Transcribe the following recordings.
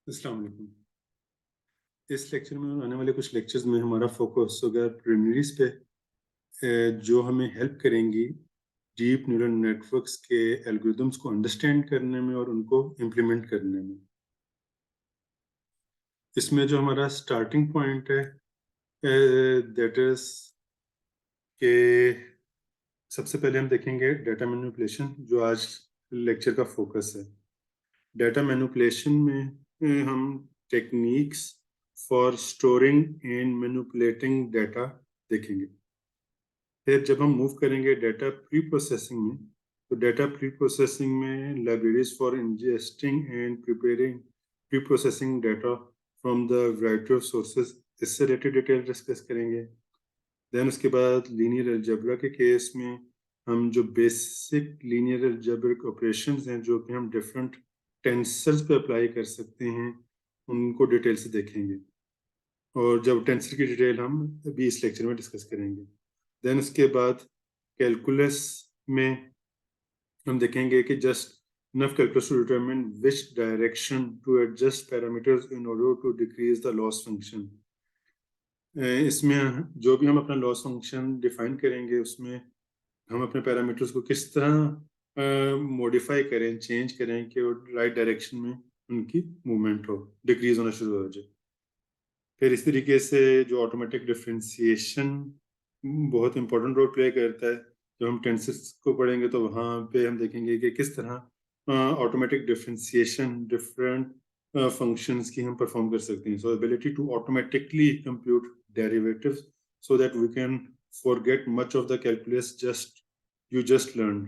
अस्सलाम वालेकुम। इस लेक्चर में और आने वाले कुछ लेक्चर्स में हमारा फोकस होगा प्रिलिमिनरीज पे, जो हमें हेल्प करेंगी डीप न्यूरल नेटवर्क्स के एल्गोरिदम्स को अंडरस्टैंड करने में और उनको इम्प्लीमेंट करने में। इसमें जो हमारा स्टार्टिंग पॉइंट है दैट इज के सबसे पहले हम देखेंगे डाटा मैनिपुलेशन, जो आज लेक्चर का फोकस है। डाटा मैनिपुलेशन में हम techniques for storing and manipulating data देखेंगे। फिर जब हम मूव करेंगे डाटा प्री प्रोसेसिंग में, तो डाटा प्री प्रोसेसिंग में libraries for ingesting and preparing pre processing data from the variety of sources, इससे रिलेटेड डिटेल डिस्कस करेंगे। देन उसके बाद लीनियर अलजेब्रा के केस में हम जो बेसिक लीनियर अलजेब्रिक ऑपरेशंस हैं जो कि हम डिफरेंट टेंसर्स पे अप्लाई कर सकते हैं, उनको डिटेल से देखेंगे। और जब टेंसर की डिटेल हम अभी इस लेक्चर में डिस्कस करेंगे। देन उसके बाद कैलकुलस में हम देखेंगे कि just enough calculus to determine which direction to adjust parameters in order to decrease the loss function। इसमें जो भी हम अपना लॉस फंक्शन डिफाइन करेंगे, उसमें हम अपने पैरामीटर्स को किस तरह मॉडिफाई करें, चेंज करें कि वो राइट डायरेक्शन में उनकी मूवमेंट हो, डिक्रीज होना शुरू हो जाए। फिर इस तरीके से जो ऑटोमेटिक डिफरेंशिएशन बहुत इंपॉर्टेंट रोल प्ले करता है। जब हम टेंसेस को पढ़ेंगे तो वहाँ पे हम देखेंगे कि किस तरह ऑटोमेटिक डिफरेंशिएशन डिफरेंट फंक्शंस की हम परफॉर्म कर सकते हैं। So ability to automatically compute derivatives so that we can forget much of the calculus you just learn.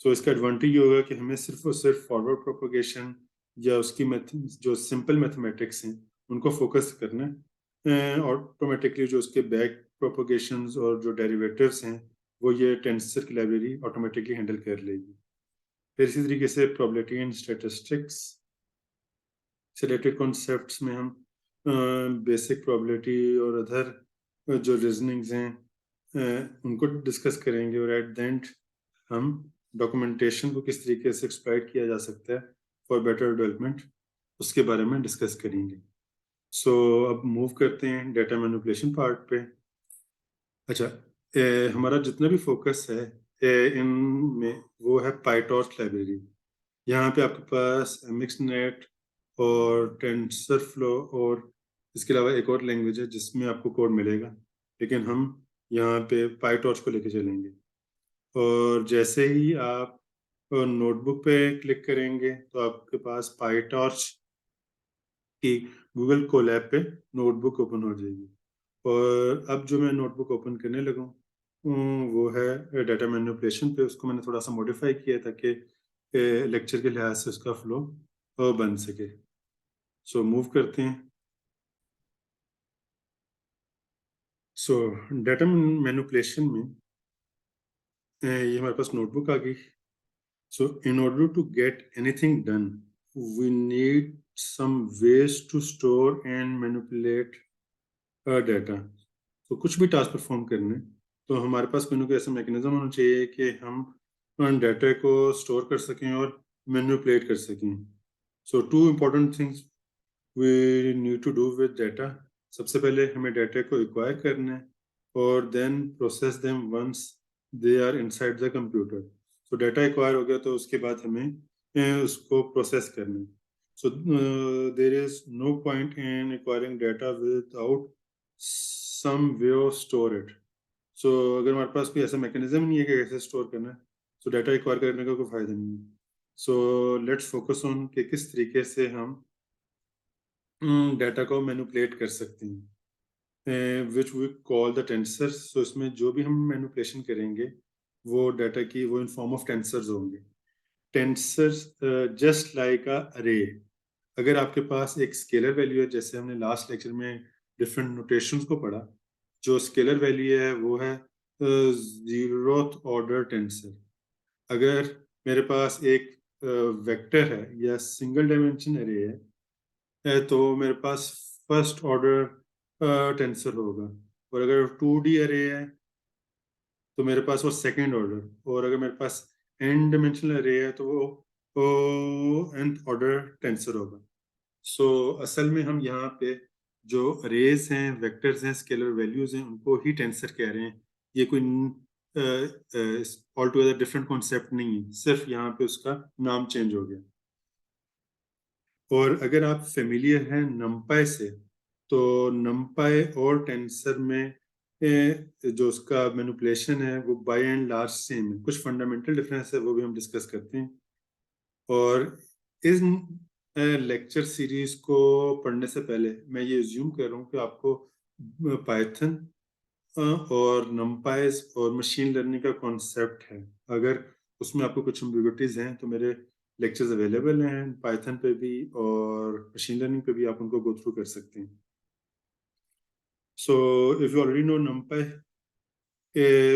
So इसका एडवांटेज ये होगा कि हमें सिर्फ और सिर्फ फॉरवर्ड प्रोपोगेशन या उसकी जो सिंपल मैथमेटिक्स हैं उनको फोकस करना है। ऑटोमेटिकली जो उसके बैक प्रोपोगेशंस और जो डेरिवेटिव्स हैं वो ये टेंसर की लाइब्रेरी ऑटोमेटिकली हैंडल कर लेगी। फिर इसी तरीके से प्रोबेबिलिटी एंड स्टैटिस्टिक्स से रिलेटेड कॉन्सेप्ट्स में हम बेसिक प्रोबेबिलिटी और अदर जो रीजनिंग्स हैं उनको डिस्कस करेंगे। और एट द एंड हम डॉक्यूमेंटेशन को किस तरीके से एक्सप्लॉइट किया जा सकता है फॉर बेटर डेवलपमेंट, उसके बारे में डिस्कस करेंगे। सो अब मूव करते हैं डाटा मैनिपुलेशन पार्ट पे। अच्छा, हमारा जितना भी फोकस है इनमें वो है पाइटॉर्च लाइब्रेरी। यहाँ पे आपके पास मिक्सनेट और टेंसरफ्लो और इसके अलावा एक और लैंग्वेज है जिसमें आपको कोड मिलेगा, लेकिन हम यहाँ पे पाइटॉर्च को लेके चलेंगे। और जैसे ही आप नोटबुक पे क्लिक करेंगे तो आपके पास पाइटॉर्च की गूगल कोलैब पे नोटबुक ओपन हो जाएगी। और अब जो मैं नोटबुक ओपन करने लगा हूँ वो है डाटा मैनिपुलेशन पे। उसको मैंने थोड़ा सा मॉडिफाई किया ताकि लेक्चर के लिहाज से उसका फ्लो बन सके। सो मूव करते हैं। सो डाटा मैनिपुलेशन में ये हमारे पास नोटबुक आ गई। So in order to get anything done we need some ways to store and manipulate data. तो कुछ भी टास्क परफॉर्म करने तो हमारे पास कोई ना कोई ऐसा मैकेनिज्म होना चाहिए कि हम डाटा को स्टोर कर सकें और मैनिपुलेट कर सकें। So two important things we need to do with data. सबसे पहले हमें डाटा को एक्वायर करना है और then process them once they are inside the computer. तो डाटा एक्वायर हो गया तो उसके बाद हमें उसको प्रोसेस करना है। So there is no point in acquiring data without some way of store it. So अगर हमारे पास कोई ऐसा मैकेनिज्म नहीं है कि कैसे स्टोर करना है, तो डाटा एक्वायर करने का कोई फायदा नहीं है। सो लेट्स फोकस ऑन कि किस तरीके से हम डाटा को मैनिपुलेट कर सकते हैं, which we call the tensors. So इसमें जो भी हम मैनिपुलेशन करेंगे वो डाटा की वो इन फॉर्म ऑफ टेंसर्स होंगे। टेंसर्स जस्ट लाइक अ अरे। अगर आपके पास एक स्केलर वैल्यू है, जैसे हमने लास्ट लेक्चर में डिफरेंट नोटेशंस को पढ़ा, जो स्केलर वैल्यू है वो है जीरोथ ऑर्डर टेंसर। अगर मेरे पास एक वेक्टर है या सिंगल डायमेंशन एरे तो मेरे पास फर्स्ट ऑर्डर टेंसर होगा। और अगर 2D एरे है तो मेरे पास वो सेकंड ऑर्डर। और अगर मेरे पास n डायमेंशनल एरे है तो वो nth ऑर्डर टेंसर होगा। असल में हम यहाँ पे जो अरेज हैं, वेक्टर्स हैं, स्केलर वैल्यूज हैं, उनको ही टेंसर कह रहे हैं। ये कोई ऑल टुगेदर डिफरेंट कॉन्सेप्ट नहीं है, सिर्फ यहाँ पे उसका नाम चेंज हो गया। और अगर आप फेमिलियर हैं नमपाई से, तो नमपाई और टेंसर में जो उसका मैनिपुलेशन है वो बाय एंड लार्ज सेम है। कुछ फंडामेंटल डिफरेंस है, वो भी हम डिस्कस करते हैं। और इस लेक्चर सीरीज को पढ़ने से पहले मैं ये ज्यूम कर रहा हूँ कि आपको पाइथन और नमपाइज और मशीन लर्निंग का कॉन्सेप्ट है। अगर उसमें आपको कुछ एम्बिग्युइटीज हैं तो मेरे लेक्चर्स अवेलेबल हैं पाइथन पे भी और मशीन लर्निंग पे भी, आप उनको गो थ्रू कर सकते हैं। So if you already know नमपाई,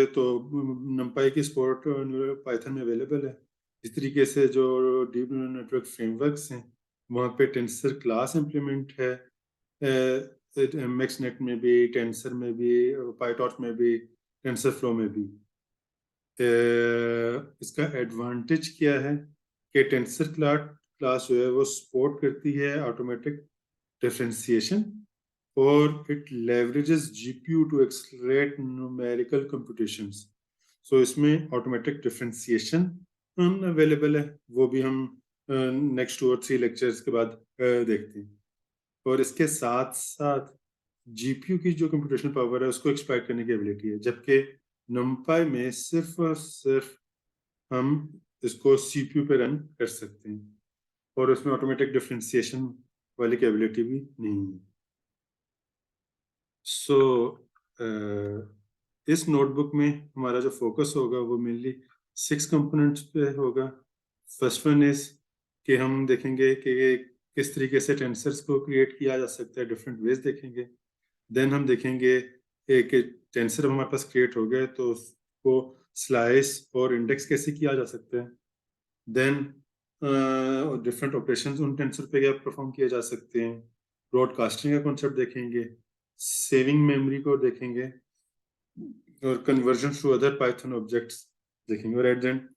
तो नमपाई की सपोर्ट पाइथन में अवेलेबल है। इस तरीके से जो डीप न्यूरल नेटवर्क फ्रेमवर्क्स हैं वहाँ पे टेंसर क्लास इम्प्लीमेंट है, एमएक्स नेट में भी, टेंसर में भी, पाईटॉर्च में भी, टेंसर फ्लो में भी। इसका एडवांटेज क्या है कि टेंसर क्लास जो है वो सपोर्ट करती है ऑटोमेटिक डिफरेंशिएशन, और it leverages GPU to accelerate numerical computations. So इसमें ऑटोमेटिक डिफरेंशिएशन अवेलेबल है, वो भी हम नेक्स्ट 2 और 3 लेक्चर्स के बाद देखते हैं। और इसके साथ साथ जीपीयू की जो कंप्यूटेशनल पावर है उसको एक्सप्लॉइट करने की एबिलिटी है, जबकि numpy में सिर्फ और सिर्फ हम इसको सीपीयू पे रन कर सकते हैं, और उसमें ऑटोमेटिक डिफरेंशिएशन वाली कैपेबिलिटी भी नहीं है। सो इस नोटबुक में हमारा जो फोकस होगा वो मेनली 6 कंपोनेंट्स पे होगा। फर्स्ट वन इज कि हम देखेंगे कि किस तरीके से टेंसर्स को क्रिएट किया जा सकता है, डिफरेंट वेज देखेंगे। देन हम देखेंगे एक टेंसर हमारे पास क्रिएट हो गया तो उसको स्लाइस और इंडेक्स कैसे किया जा सकता है। देन डिफरेंट ऑपरेशंस उन टेंसर पे क्या परफॉर्म किए जा सकते हैं। ब्रॉडकास्टिंग का कॉन्सेप्ट देखेंगे, सेविंग मेमोरी को देखेंगे, और conversion to other Python objects देखेंगे, और एट द एंड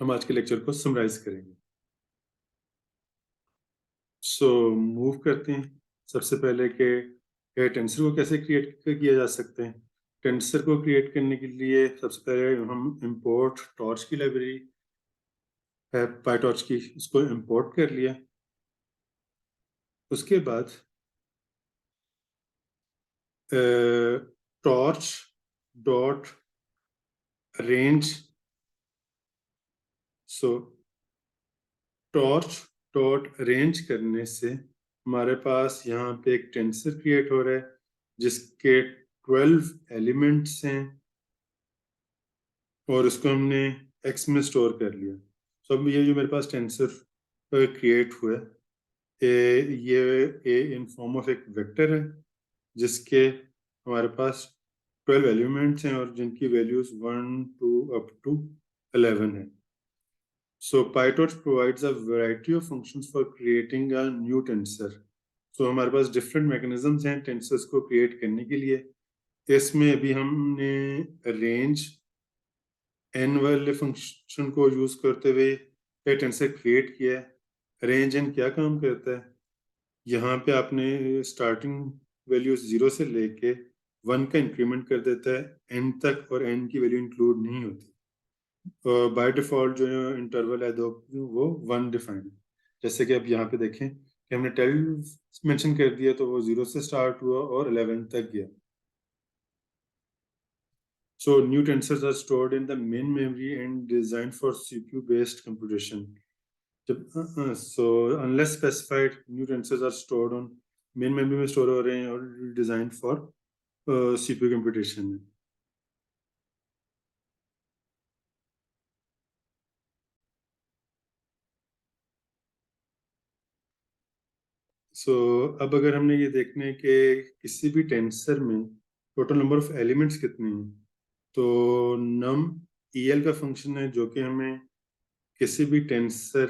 हम आज के लेक्चर को समराइज करेंगे। सो मूव करते हैं सबसे पहले कि टेंसर को कैसे क्रिएट किया जा सकते हैं। टेंसर को क्रिएट करने के लिए सबसे पहले हम इंपोर्ट टॉर्च की लाइब्रेरी है, पाईटॉर्च की, उसको इंपोर्ट कर लिया। उसके बाद टॉर्च डॉट रेंज, सो टॉर्च डॉट रेंज करने से हमारे पास यहाँ पे एक टेंसर क्रिएट हो रहा है जिसके 12 एलिमेंट्स हैं, और उसको हमने एक्स में स्टोर कर लिया। सो अब ये जो मेरे पास टेंसर क्रिएट हुआ है, ये इन फॉर्म ऑफ एक वेक्टर है जिसके हमारे पास 12 एलिमेंट्स हैं और जिनकी वैल्यूज 1 2 अप टू 11 है। So PyTorch provides a variety of functions for creating a new tensor. So हमारे पास different mechanisms हैं tensors को create करने के लिए। इसमें अभी हमने range n वाले फंक्शन को यूज करते हुए एक टेंसर क्रिएट किया है। रेंज n क्या काम करता है, यहाँ पे आपने स्टार्टिंग वैल्यू 0 से लेके 1 का इंक्रीमेंट कर देता है n तक, और n की वैल्यू इंक्लूड नहीं होती। बाय डिफॉल्ट जो इंटरवल है दो वो 1 डिफाइंड है। जैसे कि अब यहाँ पे देखें कि हमने 12 मेंशन कर दिया तो वो 0 से स्टार्ट हुआ और 11 तक गया। So new tensors are stored in the main memory and designed for CPU based computation. So unless specified, new tensors are stored on main memory में स्टोर हो रहे हैं और designed for CPU computation है। अब अगर हमने ये देखना है कि किसी भी टेंसर में टोटल नंबर ऑफ एलिमेंट्स कितने हैं, तो नम EL का फंक्शन है जो कि हमें किसी भी टेंसर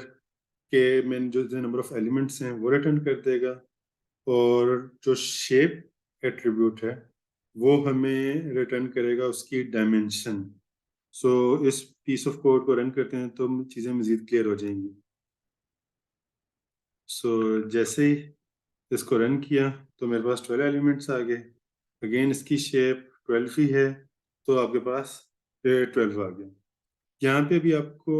के में जो नंबर ऑफ एलिमेंट्स हैं वो रिटर्न कर देगा, और जो शेप एट्रीब्यूट है वो हमें रिटर्न करेगा उसकी डायमेंशन। इस पीस ऑफ कोड को रन करते हैं तो चीज़ें मज़ीद क्लियर हो जाएंगी। सो जैसे ही इसको रन किया तो मेरे पास 12 एलिमेंट्स आ गए। अगेन इसकी शेप 12 ही है, तो आपके पास 12 आ गया। यहाँ पे भी आपको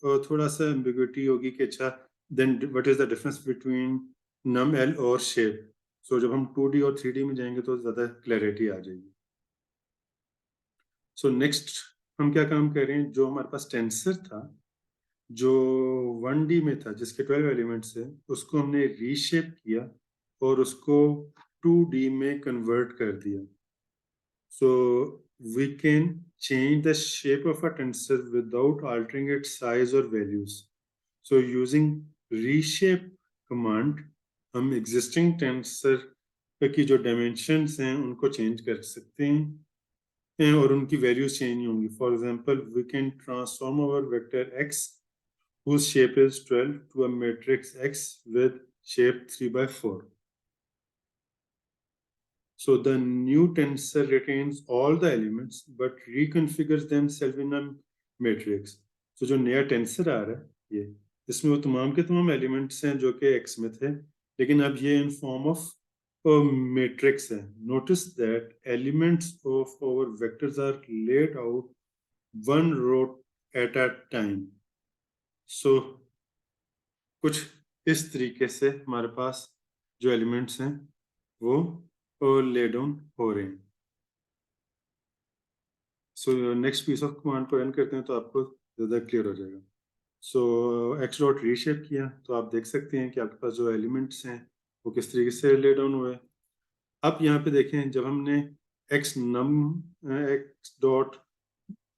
थोड़ा सा एम्बिग्युइटी होगी कि अच्छा then what is the difference between numel और शेप। सो जब हम 2D और 3D में जाएंगे तो ज़्यादा क्लैरिटी आ जाएगी। सो नेक्स्ट हम क्या काम कर रहे हैं, जो हमारे पास टेंसर था जो 1D में था जिसके 12 एलिमेंट्स है, उसको हमने रीशेप किया और उसको 2D में कन्वर्ट कर दिया। So we can change the shape of a tensor without altering its size or values. So using reshape command हम existing tensor की जो dimensions हैं उनको change कर सकते हैं और उनकी values change नहीं होंगी. For example, we can transform our vector x whose shape is 12 to a matrix x with shape 3/4. So the new tensor retains all the elements but reconfigures themselves in a matrix. So जो नया tensor आ रहा है ये, इसमें वो तमाम के तमाम एलिमेंट्स हैं जो कि x में थे, लेकिन अब ये इन फॉर्म ऑफ मैट्रिक्स है. Notice that elements of our vectors are laid out one row at a time. So कुछ इस तरीके से हमारे पास जो एलिमेंट्स हैं वो ले डाउन हो रहे हैं. So next piece of command को रन करते हैं तो आपको ज़्यादा क्लियर हो जाएगा. सो एक्स डॉट रीशेप किया तो आप देख सकते हैं कि आपके पास जो एलिमेंट्स हैं वो किस तरीके से ले डाउन हुए. अब यहाँ पे देखें, जब हमने एक्स डॉट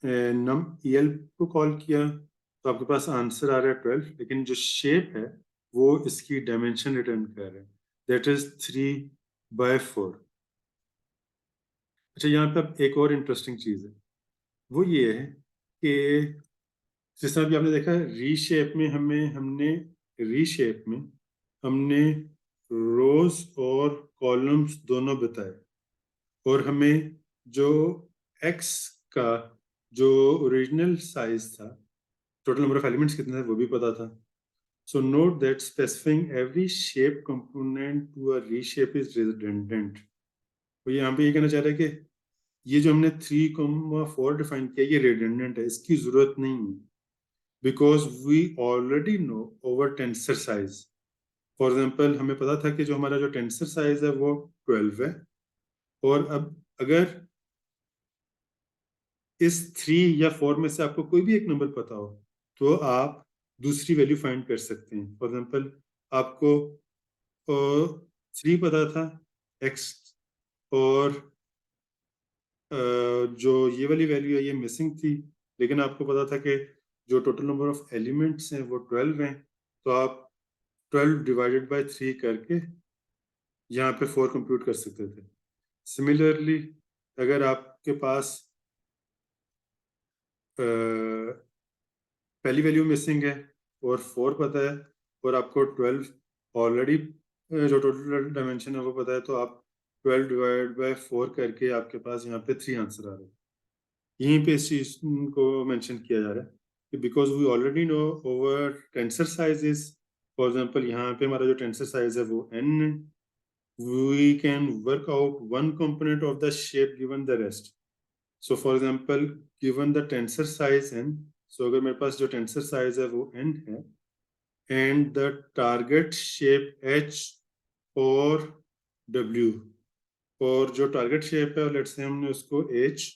नम ईल को कॉल किया तो आपके पास आंसर आ रहा है 12, लेकिन जो शेप है वो इसकी डायमेंशन रिटर्न कर रहा है, दैट इज 3/4. अच्छा, यहाँ पे अब एक और इंटरेस्टिंग चीज़ है, वो ये है कि जिस तरह भी आपने देखा रीशेप में हमने रोज और कॉलम्स दोनों बताए और हमें जो एक्स का जो ओरिजिनल साइज था, टोटल नंबर ऑफ एलिमेंट्स कितने थे वो भी पता था. So note that specifying every shape component to a reshape is redundant. तो यहाँ पे ये कहना चाह रहा है कि ये जो हमने 3,4 डिफाइन किया ये रिडंडेंट है, इसकी जरूरत नहीं है, because we already know our tensor size. For example, हमें पता था कि जो हमारा जो टेंसर साइज है वो 12 है, और अब अगर इस 3 या 4 में से आपको कोई भी एक नंबर पता हो तो आप दूसरी वैल्यू फाइंड कर सकते हैं. फॉर एग्जाम्पल, आपको 3 पता था x, और जो ये वाली वैल्यू है ये मिसिंग थी, लेकिन आपको पता था कि जो टोटल नंबर ऑफ एलिमेंट्स हैं वो 12 हैं, तो आप 12 डिवाइडेड बाय 3 करके यहाँ पे 4 कंप्यूट कर सकते थे. सिमिलरली, अगर आपके पास पहली वैल्यू मिसिंग है और 4 पता है और आपको 12 ऑलरेडी जो टोटल डायमेंशन है वो पता है, तो आप 12 डिवाइड बाय 4 करके आपके पास यहाँ पे 3 आंसर आ रहे हैं. यहीं पे इस चीज को मेंशन किया जा रहा है कि because we already know over tensor size is, for example यहाँ पे हमारा जो टेंसर साइज है वो n है, we can work out one component of the shape given the rest. So for example, given the tensor size n, so अगर मेरे पास जो tensor size है वो n है and the target shape h और w, और जो target shape है let's say हमने उसको h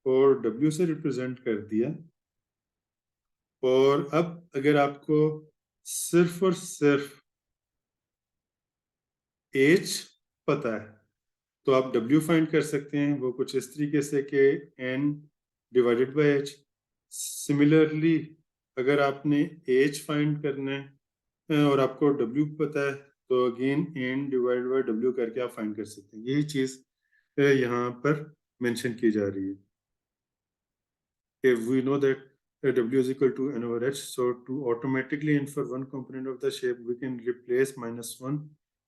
और w से रिप्रेजेंट कर दिया, और अब अगर आपको सिर्फ और सिर्फ h पता है तो आप W फाइंड कर सकते हैं. वो कुछ इस तरीके से कि n divided by h. Similarly, अगर आपने h फाइंड करना है और आपको W पता है तो again n divided by W करके आप फाइंड कर सकते हैं. यही चीज यहाँ पर मेंशन की जा रही है कि we know that W is equal to n over h, so to automatically infer one component of the shape we can replace -1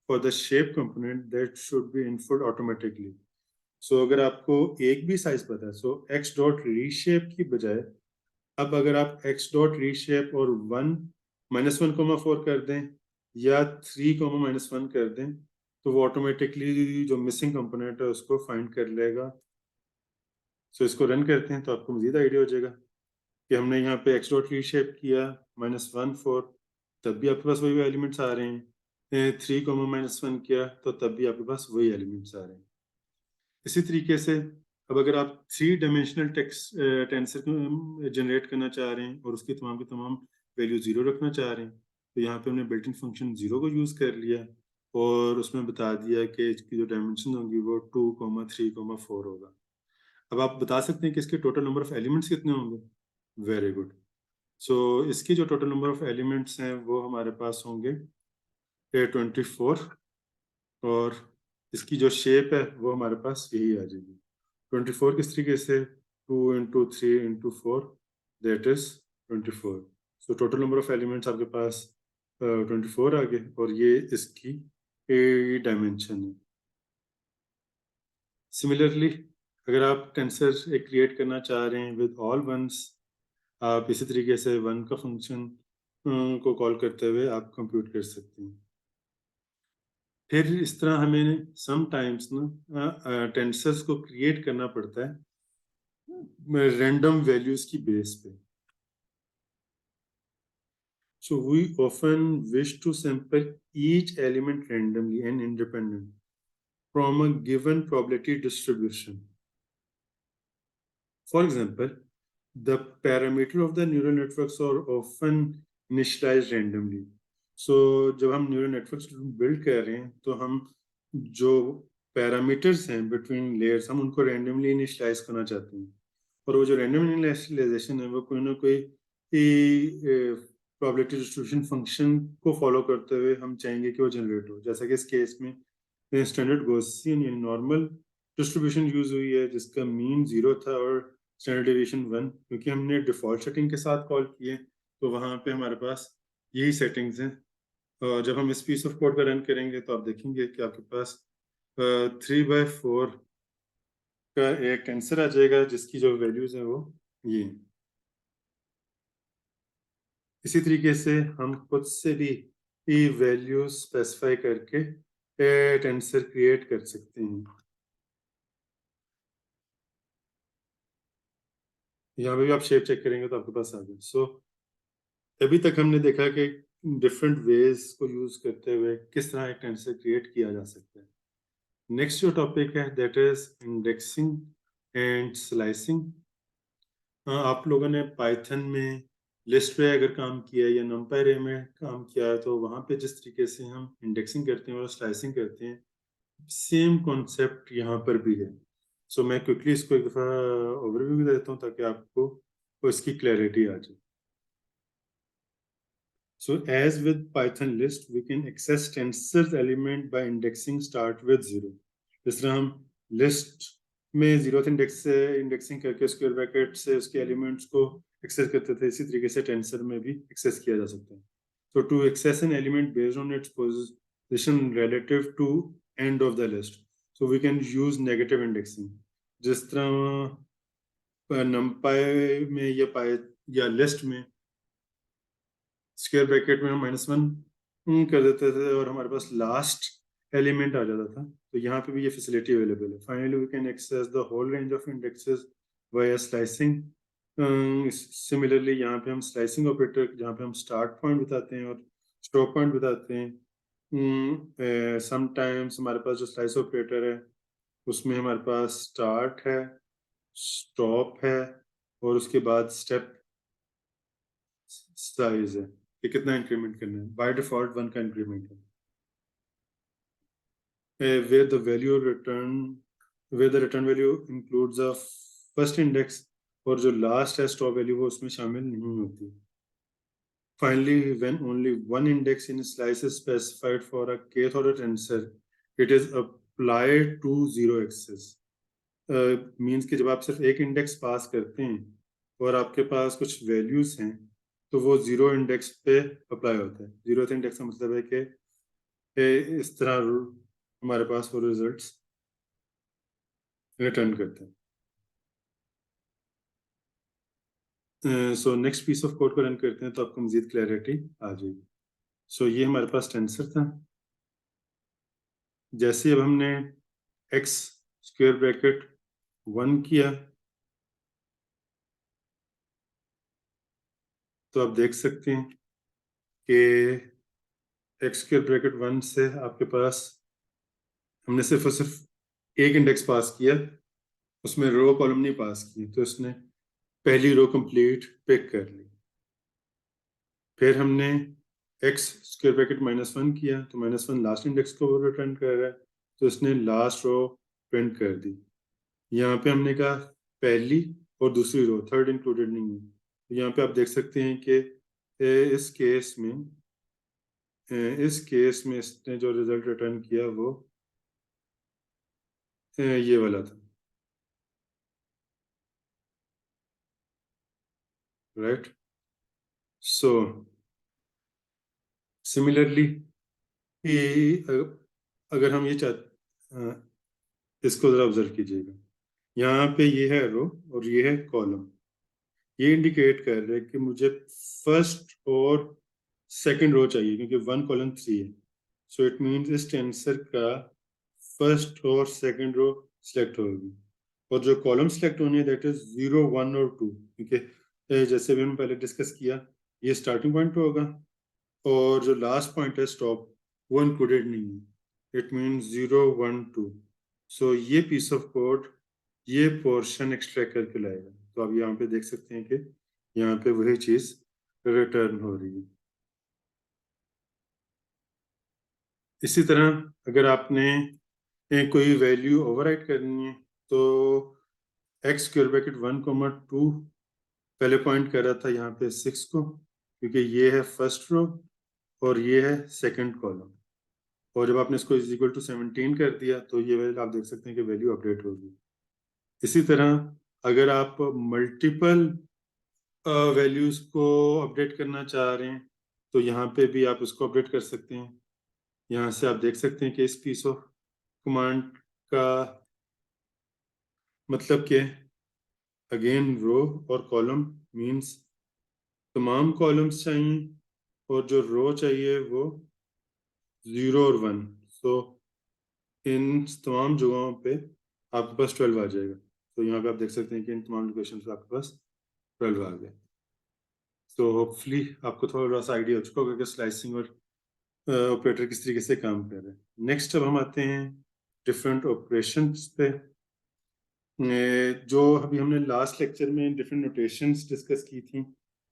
for the shape component that should be inferred automatically. सो अगर आपको एक भी size पता है, सो x dot reshape की बजाय अब अगर आप एक्स डॉट रीशेप और 1 -1,4 कर दें या 3, -1 कर दें तो वो ऑटोमेटिकली जो मिसिंग कंपोनेंट है उसको फाइंड कर लेगा। सो इसको रन करते हैं तो आपको मजीद आइडिया हो जाएगा कि हमने यहाँ पे x डॉट रीशेप किया -1 4, तब भी आपके पास वही एलिमेंट्स आ रहे हैं। 3, -1 किया तो तब भी आपके पास वही एलिमेंट्स आ रहे हैं। इसी तरीके से अब अगर आप 3 डायमेंशनल टेंसर जनरेट करना चाह रहे हैं और उसकी तमाम की तमाम वैल्यू 0 रखना चाह रहे हैं तो यहाँ पे हमने बिल्ट इन फंक्शन 0 को यूज़ कर लिया और उसमें बता दिया कि इसकी जो डायमेंशन होंगी वो 2, 3, 4 होगा। अब आप बता सकते हैं कि इसके टोटल नंबर ऑफ एलिमेंट्स कितने होंगे। Very good. सो इसकी जो टोटल नंबर ऑफ एलिमेंट्स हैं वो हमारे पास होंगे 24 और इसकी जो शेप है वो हमारे पास यही आ जाएगी। 24 किस तरीके से 2 × 3 × 4 that is 24। So total number of elements आपके पास 24 आ गए और ये इसकी डायमेंशन है। सिमिलरली अगर आप टेंसर एक क्रिएट करना चाह रहे हैं विद ऑल वंस, आप इसी तरीके से वन का फंक्शन को कॉल करते हुए आप कंप्यूट कर सकते हैं। फिर इस तरह हमें सम टाइम्स ना टेंसर्स को क्रिएट करना पड़ता है रैंडम वैल्यूज की बेस पे। So we often wish to sample each element randomly and independent from a given probability distribution. For example, the parameter of the neural networks are often initialized randomly. So जब हम neural networks build कर रहे हैं तो हम जो parameters हैं between layers हम उनको रैंडमली इनिशियलाइज करना चाहते हैं और वो जो रैंडम इनिशियलाइजेशन है वो कोई ना कोई प्रोबेबिलिटी डिस्ट्रीब्यूशन फंक्शन को फॉलो करते हुए हम चाहेंगे कि वो जनरेट हो। जैसा कि इस केस में स्टैंडर्ड गॉसियन यानी नॉर्मल डिस्ट्रीब्यूशन यूज हुई है जिसका मीन 0 था और स्टैंडर्ड डेविएशन 1, क्योंकि हमने डिफॉल्ट सेटिंग के साथ कॉल किए तो वहाँ पे हमारे पास यही सेटिंग्स हैं। और जब हम इस पीस ऑफ कोड को रन करेंगे तो आप देखेंगे कि आपके पास 3/4 का एक आंसर आ जाएगा जिसकी जो वैल्यूज हैं वो ये हैं। इसी तरीके से हम खुद से भी वैल्यूज स्पेसिफाई करके टेंसर क्रिएट कर सकते हैं। यहाँ पे भी आप शेप चेक करेंगे तो आपके पास आ गया। सो अभी तक हमने देखा कि डिफरेंट वेज को यूज करते हुए किस तरह एक टेंसर क्रिएट किया जा सकता है। नेक्स्ट जो टॉपिक है that is indexing and slicing. आप लोगों ने पाइथन में लिस्ट पे अगर काम किया है या नंपाई रे में काम किया है तो वहाँ पे जिस तरीके से हम इंडेक्सिंग करते हैं और स्लाइसिंग करते हैं सेम कॉन्सेप्ट यहाँ पर भी है। सो मैं क्विकली इसको एक दफ़ा ओवरव्यू देता हूँ ताकि आपको इसकी क्लैरिटी आ जाए। So as with Python list, we can access tensors element by indexing start with 0. जिस तरह हम list में 0th इंडेक्स से इंडेक्सिंग करके स्क्वायर ब्रैकेट से उसके एलिमेंट्स को एक्सेस करते थे, इसी तरीके से टेंसर में भी एक्सेस किया जा सकता है। So to access an element based on its position relative to end of the list, so we can use negative indexing. जिस तरह numpy में या लिस्ट में स्क्वायर ब्रैकेट में हम -1 कर देते थे और हमारे पास लास्ट एलिमेंट आ जाता था, तो यहाँ पे भी ये फैसिलिटी अवेलेबल है। Finally we can access the whole range of indexes via slicing. Similarly यहाँ पे हम स्लाइसिंग ऑपरेटर जहाँ पे हम स्टार्ट पॉइंट बताते हैं और स्टॉप पॉइंट बताते हैं। समटाइम्स हमारे पास जो स्लाइस ऑपरेटर है उसमें हमारे पास स्टार्ट है, स्टॉप है और उसके बाद स्टेप साइज है कि कितना इंक्रीमेंट करना है। बाय डिफॉल्ट 1 का इंक्रीमेंट है। where the value return where the return value includes a first index और जो लास्ट है स्टॉप वैल्यू वो उसमें शामिल नहीं होती। Finally, when only one index in a slice is specified for a kth order tensor, it is applied to 0 axis. Means कि जब आप सिर्फ एक इंडेक्स पास करते हैं और आपके पास कुछ वैल्यूज हैं तो वो 0 इंडेक्स पे अप्लाई होता है। 0th इंडेक्स का मतलब है कि इस तरह हमारे पास वो रिजल्ट्स रिटर्न करते हैं। So next piece of code को रन करते हैं तो आपको मजीद क्लैरिटी आ जाएगी। सो ये हमारे पास टेंसर था। जैसे अब हमने x स्क्वायर ब्रैकेट 1 किया तो आप देख सकते हैं कि x स्क्वायर ब्रैकेट 1 से आपके पास हमने सिर्फ और सिर्फ एक इंडेक्स पास किया, उसमें रो कॉलम नहीं पास की, तो इसने पहली रो कंप्लीट पिक कर ली। फिर हमने x स्क्वायर ब्रैकेट -1 किया तो -1 लास्ट इंडेक्स को रिटर्न कर रहा है, तो इसने लास्ट रो प्रिंट कर दी। यहाँ पे हमने कहा पहली और दूसरी रो, थर्ड इंक्लूडेड नहीं है। तो यहाँ पे आप देख सकते हैं कि इस केस में इसने जो रिजल्ट रिटर्न किया वो ये वाला था, राइट। सो सिमिलरली अगर हम ये इसको जरा ऑब्जर्व कीजिएगा, यहाँ पे ये है रो और ये है कॉलम। ये इंडिकेट कर रहा है कि मुझे फर्स्ट और सेकंड रो चाहिए, क्योंकि 1 कॉलम 3 है। सो इट मीन्स इस टेंसर का फर्स्ट और सेकंड रो सिलेक्ट होगी, और जो कॉलम सिलेक्ट होनी है दैट इज 0, 1 और 2, क्योंकि जैसे भी हमने पहले डिस्कस किया ये स्टार्टिंग पॉइंट होगा, और जो लास्ट पॉइंट है स्टॉप वो इंक्लूडेड नहीं है। It means 0, 1, 2। सो ये पीस ऑफ कोड ये पोर्शन एक्सट्रैक्ट करके लाएगा। तो आप यहाँ पे देख सकते हैं कि यहाँ पे वही चीज रिटर्न हो रही है। इसी तरह अगर आपने कोई वैल्यू ओवरराइट करनी है तो x स्क्वायर ब्रैकेट 1, 2 पहले पॉइंट कर रहा था यहाँ पे 6 को, क्योंकि ये है फर्स्ट रो और ये है सेकंड कॉलम, और जब आपने इसको इज इक्वल टू 17 कर दिया तो ये वैल्यू आप देख सकते हैं कि वैल्यू अपडेट होगी। इसी तरह अगर आप मल्टीपल वैल्यूज को अपडेट करना चाह रहे हैं तो यहाँ पे भी आप उसको अपडेट कर सकते हैं। यहाँ से आप देख सकते हैं कि इस पीस ऑफ कमांड का मतलब क्या है। अगेन रो और कॉलम मींस तमाम कॉलम्स चाहिए, और जो रो चाहिए वो 0 और 1। सो इन तमाम जगहों पे आपके पास 12 आ जाएगा। तो यहाँ पे आप देख सकते हैं कि इन तमाम लोकेशन पे आपके पास 12 आ गए। तो होपफुली आपको थोड़ा सा आइडिया हो चुका होगा कि स्लाइसिंग और ऑपरेटर किस तरीके से काम कर रहे हैं। नेक्स्ट अब हम आते हैं डिफरेंट ऑपरेशंस पे। जो अभी हमने लास्ट लेक्चर में डिफरेंट नोटेशंस डिस्कस की थी,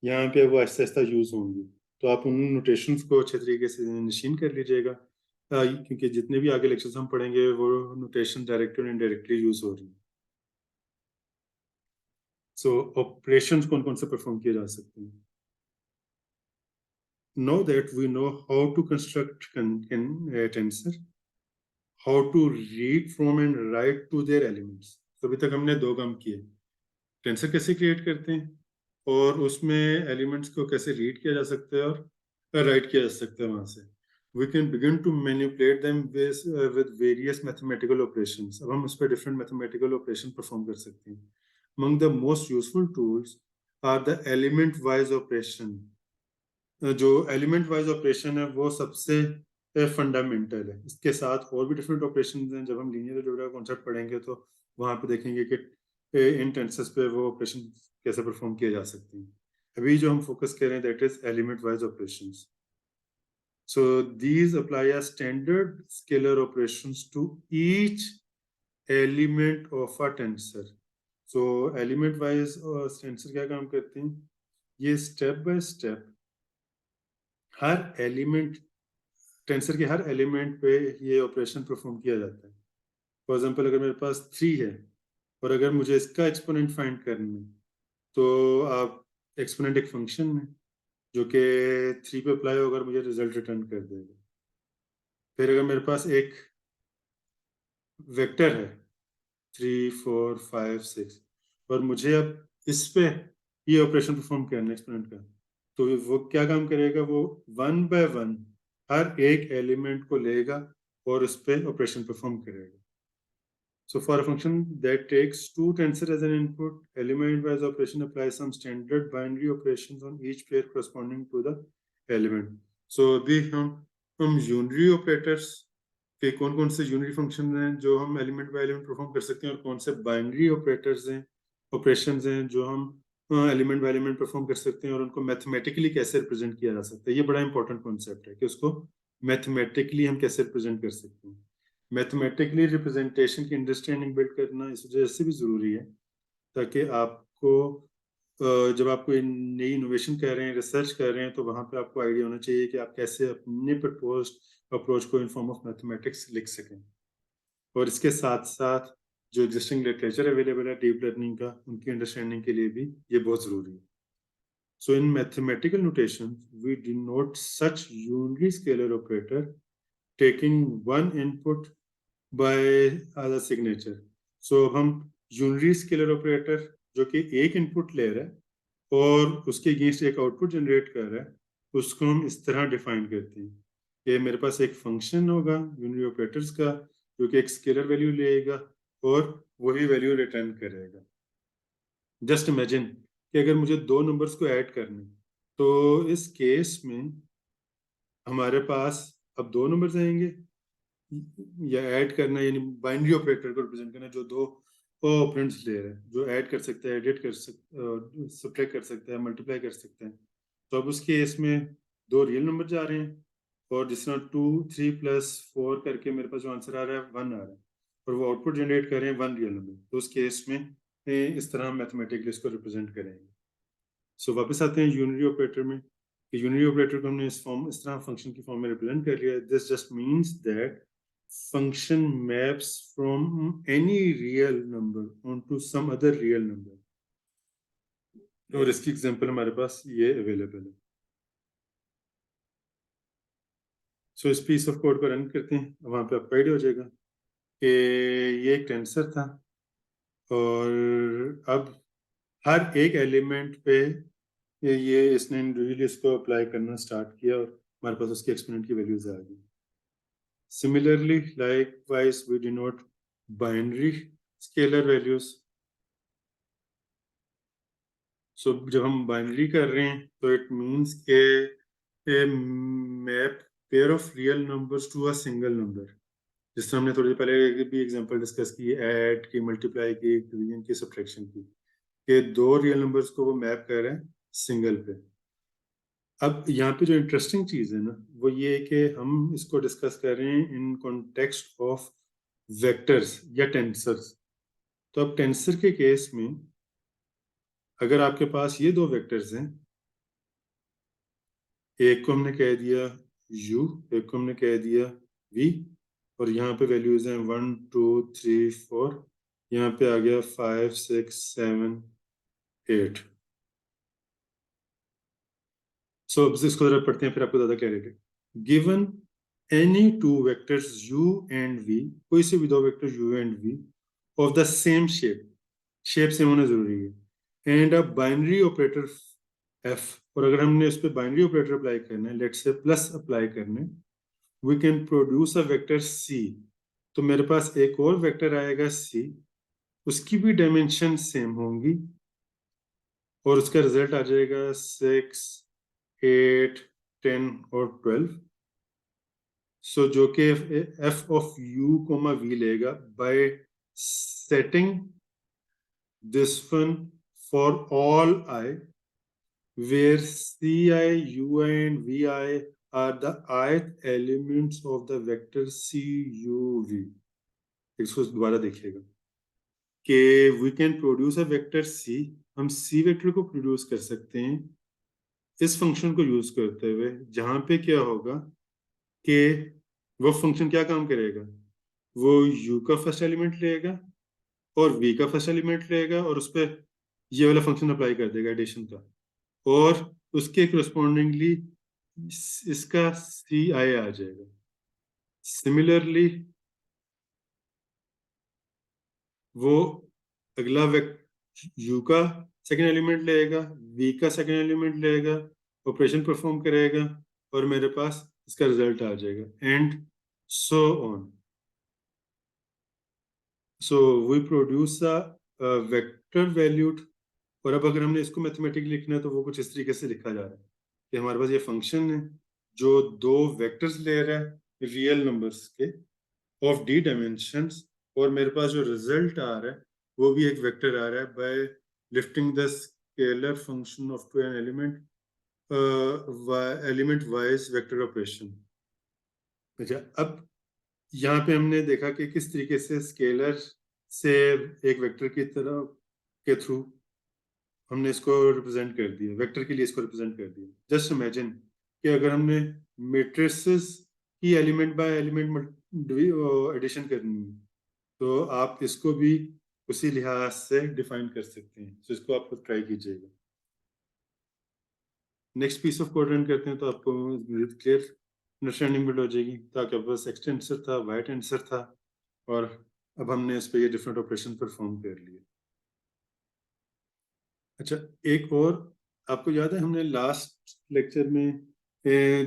यहाँ पे वो आहिस्ता आहिस्ता यूज होंगी, तो आप उन नोटेशंस को अच्छे तरीके से निशीन कर लीजिएगा, क्योंकि जितने भी आगे लेक्चर्स हम पढ़ेंगे वो नोटेशन डायरेक्टली और इनडायरेक्टली यूज हो रही है। सो ऑपरेशंस कौन कौन से परफॉर्म किए जा सकते हैं। Know that we know how to construct tensor, how to read from and write to their elements। तो अभी तक हमने दो काम किए, टेंसर कैसे क्रिएट करते हैं और उसमें एलिमेंट्स को कैसे रीड किया जा सकता है और राइट किया जा सकता है। वहां से we can begin to manipulate them with various mathematical operations. अब हम उस पर डिफरेंट मैथमेटिकल ऑपरेशन परफॉर्म कर सकते हैं। Among the most useful tools are the element wise operation. जो एलिमेंट वाइज ऑपरेशन है वो सबसे फंडामेंटल है। इसके साथ और भी डिफरेंट ऑपरेशन हैं, जब हम लीनियर अलजेब्रा कॉन्सेप्ट पढ़ेंगे तो वहां पे देखेंगे कि इन टेंसेस पे वो ऑपरेशन कैसे परफॉर्म किए जा सकते हैं। अभी जो हम फोकस कर रहे हैं that is element wise operations. So these apply a standard scalar operations to each element of a tensor. So element wise tensor क्या काम करते हैं, ये स्टेप बाय स्टेप हर एलिमेंट, टेंसर के हर एलिमेंट पे ये ऑपरेशन परफॉर्म किया जाता है। फॉर एग्जांपल अगर मेरे पास 3 है और अगर मुझे इसका एक्सपोनेंट फाइंड करना है तो आप एक्सपोनेंट एक फंक्शन है जो कि 3 पे अप्लाई होगा और मुझे रिजल्ट रिटर्न कर देगा। फिर अगर मेरे पास एक वेक्टर है 3, 4, 5, 6 और मुझे अब इस पे ये ऑपरेशन परफॉर्म करना है एक्सपोनेंट का, तो वो क्या काम करेगा, वो 1 बाय 1 हर एक एलिमेंट को लेगा और उस पे ऑपरेशन परफॉर्म करेगा। So for a function that takes two tensor as an input, element-wise operation applies some standard binary operations on each pair corresponding to the element. सो अभी हम यूनरी ऑपरेटर्स के कौन कौन से यूनरी फंक्शन हैं जो हम एलिमेंट बाय एलिमेंट परफॉर्म कर सकते हैं, और कौन से बाइनरी ऑपरेटर्स हैं, ऑपरेशंस हैं जो हम एलिमेंट बाय एलिमेंट परफॉर्म कर सकते हैं, और उनको मैथमेटिकली कैसे रिप्रेजेंट किया जा सकता है। ये बड़ा इंपॉर्टेंट कॉन्सेप्ट है कि उसको मैथमेटिकली हम कैसे रिप्रेजेंट कर सकते हैं। मैथमेटिकली रिप्रेजेंटेशन की अंडरस्टैंडिंग बिल्ड करना इस वजह से भी जरूरी है ताकि आपको जब आप कोई नई इनोवेशन कर रहे हैं, रिसर्च कर रहे हैं, तो वहां पे आपको आइडिया होना चाहिए कि आप कैसे अपने प्रपोज्ड अप्रोच को इन फॉर्म ऑफ मैथमेटिक्स लिख सकें। और इसके साथ साथ जो एग्जिस्टिंग लिटरेचर अवेलेबल है डीप लर्निंग का, उनकी अंडरस्टैंडिंग के लिए भी ये बहुत जरूरी है। So in mathematical notation, we denote such unary scalar operator taking one input by as a signature. So हम यूनरी स्केलर ऑपरेटर जो कि एक इनपुट ले रहा है और उसके अगेंस्ट एक आउटपुट जनरेट कर रहा है, उसको हम इस तरह डिफाइन करते हैं कि मेरे पास एक फंक्शन होगा यूनरी ऑपरेटर्स का जो कि एक स्केलर वैल्यू लेगा और वही वैल्यू रिटर्न करेगा। जस्ट इमेजिन कि अगर मुझे दो नंबर्स को ऐड करने, तो इस केस में हमारे पास अब दो नंबर्स आएंगे, या ऐड करना यानी बाइनरी ऑपरेटर को रिप्रेजेंट करना जो दो ऑपरेंड्स ले रहा है, जो ऐड कर सकता है, एडिट कर सकता, सब्ट्रैक्ट कर सकता है, मल्टीप्लाई कर सकता है। तो अब उस केस में दो रियल नंबर जा रहे हैं, और जिस तरह 2 3 + 4 करके मेरे पास जो आंसर आ रहा है 1 आ रहा है, और वो आउटपुट जनरेट कर रहे हैं 1 रियल नंबर। तो उस केस में इस तरह हम मैथमेटिकली इसको रिप्रेजेंट करेंगे। सो वापस आते हैं यूनरी ऑपरेटर में। यूनरी ऑपरेटर को हमने इस तरह फंक्शन की फॉर्म में रिप्रेजेंट कर लिया। This just means that function maps from any real number onto some other real number, और इसकी एग्जांपल हमारे पास ये अवेलेबल है। सो इस पीस ऑफ कोड को रन करते हैं, वहां पे आपको आइडिया हो जाएगा कि ये एक टेंसर था, और अब हर एक एलिमेंट पे ये इसने इंडिविजुअली इसको अप्लाई करना स्टार्ट किया, और हमारे पास उसकी एक्सपोनेंट की वैल्यूज आ गई। Similarly, likewise, we denote binary scalar values. So जब हम बाइनरी कर रहे हैं तो इट मींस के map pair of real numbers to a single number. जिस तरह हमने थोड़ी देर पहले भी एग्जांपल डिस्कस की, ऐड की, मल्टीप्लाई की, डिवीजन की, सब्ट्रैक्शन की, कि दो रियल नंबर्स को वो मैप कर रहे हैं सिंगल पे। अब यहाँ पे जो इंटरेस्टिंग चीज है ना, वो ये है कि हम इसको डिस्कस कर रहे हैं इन कॉन्टेक्स्ट ऑफ वेक्टर्स या टेंसर्स। तो अब टेंसर के केस में अगर आपके पास ये दो वेक्टर्स हैं, एक को हमने कह दिया u, एक को हमने कह दिया v, और यहाँ पे वैल्यूज हैं 1 2 3 4, यहाँ पे आ गया 5 6 7 8। सो अब इसको जरा पढ़ते हैं, फिर आपको ज्यादा clarity. Given any two vectors u and v, कोई से भी दो vector u and v of the same shape, shape same होना जरूरी है, and a binary operator f, और अगर हमने इस पे बाइनरी ऑपरेटर अप्लाई करना है, लेट्स से प्लस अप्लाई करने, we can produce a vector c। तो मेरे पास एक और वेक्टर आएगा c, उसकी भी डायमेंशन सेम होंगी, और उसका रिजल्ट आ जाएगा 6 8 10 और 12। सो जो कि f ऑफ u, v लेगा bye setting this one for all i, where ci, ui and vi are the ith elements of the vector cuv। इसको दोबारा देखिएगा कि we can produce a vector c, हम c वेक्टर को produce कर सकते हैं इस फंक्शन को यूज करते हुए, जहां पे क्या होगा कि वो फंक्शन क्या काम करेगा, वो u का फर्स्ट एलिमेंट लेगा और v का फर्स्ट एलिमेंट लेगा, और उस पर ये वाला फंक्शन अप्लाई कर देगा एडिशन का, और उसके करस्पॉन्डिंगली इसका सी आई आ जाएगा। सिमिलरली वो अगला यू का सेकेंड एलिमेंट लेगा, वी का सेकेंड एलिमेंट लेगा, ऑपरेशन परफॉर्म करेगा, और मेरे पास इसका रिजल्ट आ जाएगा, and so on. So we produce a vector valued, और अब अगर हमने इसको मैथमेटिकली लिखना है तो वो कुछ इस तरीके से लिखा जा रहा है कि हमारे पास ये फंक्शन है जो दो वेक्टर्स ले रहा है रियल नंबर्स के ऑफ डी डायमेंशंस, और मेरे पास जो रिजल्ट आ रहा है वो भी एक वेक्टर आ रहा है by lifting the scalar function of to an element wise vector operation. अच्छा, अब यहाँ पे हमने देखा कि किस तरीके से स्केलर से एक वेक्टर की तरह के थ्रू हमने इसको रिप्रेजेंट कर दिया, वेक्टर के लिए इसको रिप्रेजेंट कर दिया। जस्ट इमेजिन कि अगर हमने मैट्रिसेस की एलिमेंट बाय एलिमेंट एडिशन करनी है, तो आप इसको भी उसी लिहाज से डिफाइन कर सकते हैं। तो इसको आप ट्राई कीजिएगा। Next piece of code run करते हैं तो आपको क्लियर अंडरस्टैंडिंग बिल्ड हो जाएगी। तो आपके पास एक्स टेंसर था, वाई टेंसर था, और अब हमने इस पे ये डिफरेंट ऑपरेशन परफॉर्म कर लिए। अच्छा, एक और आपको याद है हमने लास्ट लेक्चर में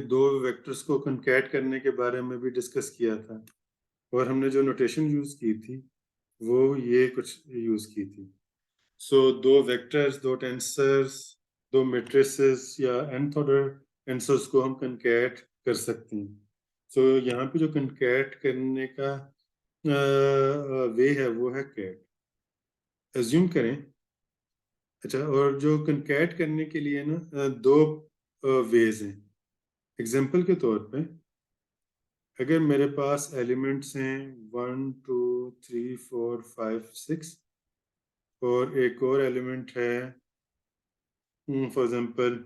दो वेक्टर्स को कॉन्कैट करने के बारे में भी डिस्कस किया था, और हमने जो नोटेशन यूज की थी वो ये कुछ यूज की थी। सो दो वेक्टर्स, दो टेंसर्स, दो मैट्रिसेस या nth ऑर्डर टेंसर्स को हम कॉन्कैट कर सकते हैं। सो यहाँ पे जो कॉन्कैट करने का वे है वो है कैट। एज्यूम करें, अच्छा, और जो कॉन्कैट करने के लिए ना दो वेज हैं। एग्जांपल के तौर पे अगर मेरे पास एलिमेंट्स हैं 1 2 3 4 5 6, और एक और एलिमेंट है फॉर एग्जांपल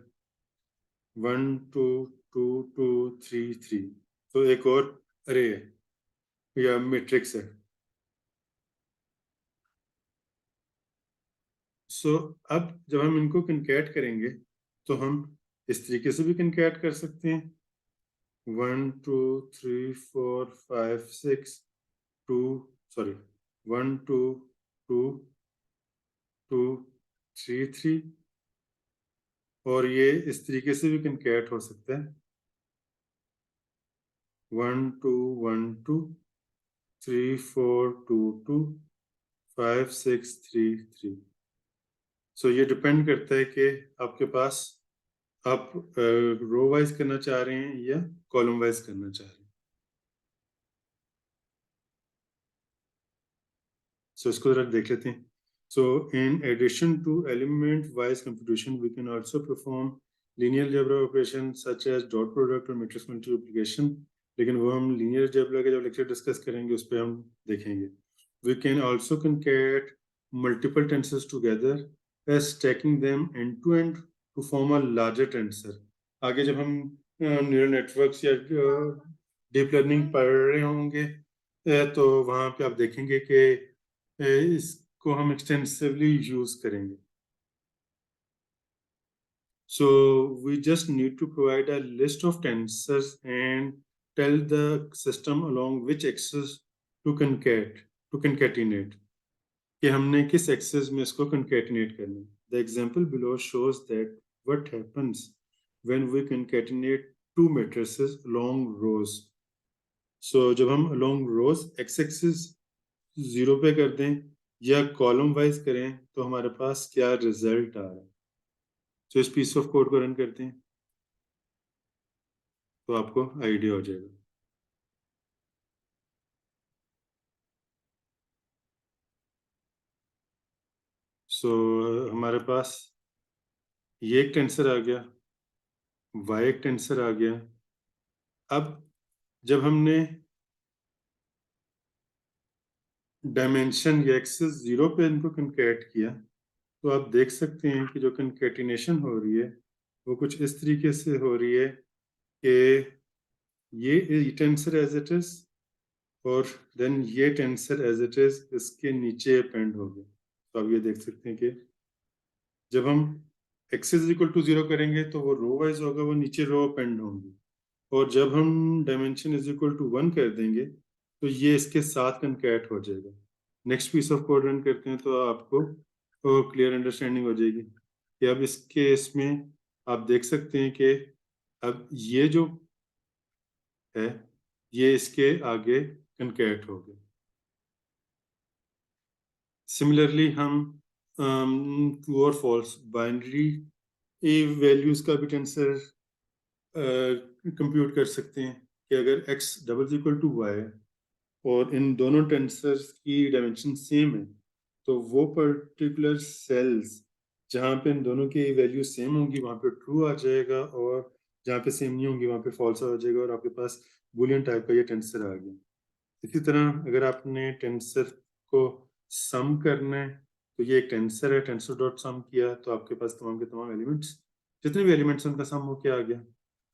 1 2 2 2 3 3, तो एक और अरे है या मैट्रिक्स है। सो अब जब हम इनको कॉन्कैट करेंगे तो हम इस तरीके से भी कॉन्कैट कर सकते हैं, 1 2 3 4 5 6 2 सॉरी 1 2 2 2 3 3, और ये इस तरीके से भी कॉन्कैट हो सकता है 1 2 1 2 3 4 2 2 5 6 3 3। सो ये डिपेंड करता है कि आपके पास आप रो वाइज करना चाह रहे हैं या कॉलम वाइज करना चाह रहे हैं। सो इसको जरा देख लेते हैं। So in addition to element wise computation we can also perform linear algebra operation such as dot product और मैट्रिक्स मल्टीप्लिकेशन, लेकिन वो हम लीनियर अलजेब्रा के जब लेक्चर डिस्कस करेंगे उस पर हम देखेंगे। We can also concat multiple tensors together as stacking them end to end to form a larger tensor। आगे जब हम न्यूरल नेटवर्क्स या डीप लर्निंग पढ़ रहे होंगे तो वहां पे आप देखेंगे कि इसको हम एक्सटेंसिवली यूज करेंगे। So we just need to provide a list of tensors and tell the system along which axis to concatenate कि हमने किस एक्सेस में इसको concatenate करना है। The example below shows that what happens when we concatenate two matrices along rows। So जब हम along rows x axis 0 पे कर दें या कॉलम वाइज करें तो हमारे पास क्या रिजल्ट आ रहा है। तो इस पीस ऑफ कोड को रन करते हैं तो आपको आइडिया हो जाएगा। सो हमारे पास ये एक टेंसर आ गया, y एक टेंसर आ गया। अब जब हमने डायमेंशन या एक्सेस 0 पे इनको कंकैट किया तो आप देख सकते हैं कि जो कंकैटिनेशन हो रही है वो कुछ इस तरीके से हो रही है कि ये टेंसर एज इट इज और देन ये टेंसर एज इट इज इसके नीचे अपेंड हो गया। तो आप ये देख सकते हैं कि जब हम एक्सेस इक्वल टू 0 करेंगे तो वो रो वाइज होगा, वो नीचे रो अपेंड होंगे, और जब हम डायमेंशन इज इक्वल टू 1 कर देंगे तो ये इसके साथ कंकैट हो जाएगा। Next piece of code run करते हैं तो आपको तो क्लियर अंडरस्टैंडिंग हो जाएगी कि अब इसके इसमें आप देख सकते हैं कि अब ये जो है ये इसके आगे कंकैट हो गया। सिमिलरली हम ट्रू और फॉल्स बाइनरी वैल्यूज का भी टेंसर कंप्यूट कर सकते हैं कि अगर x double equal to y और इन दोनों टेंसर्स की डायमेंशन सेम है, तो वो पर्टिकुलर सेल्स जहाँ पे इन दोनों की वैल्यू सेम होंगी वहाँ पे ट्रू आ जाएगा, और जहाँ पे सेम नहीं होंगी वहाँ पे फॉल्स आ जाएगा, और आपके पास बूलियन टाइप का ये टेंसर आ गया। इसी तरह अगर आपने टेंसर को सम करना है, तो ये एक टेंसर है, टेंसर डॉट सम किया तो आपके पास तमाम के तमाम एलिमेंट्स, जितने भी एलिमेंट्स उनका सम होके आ गया।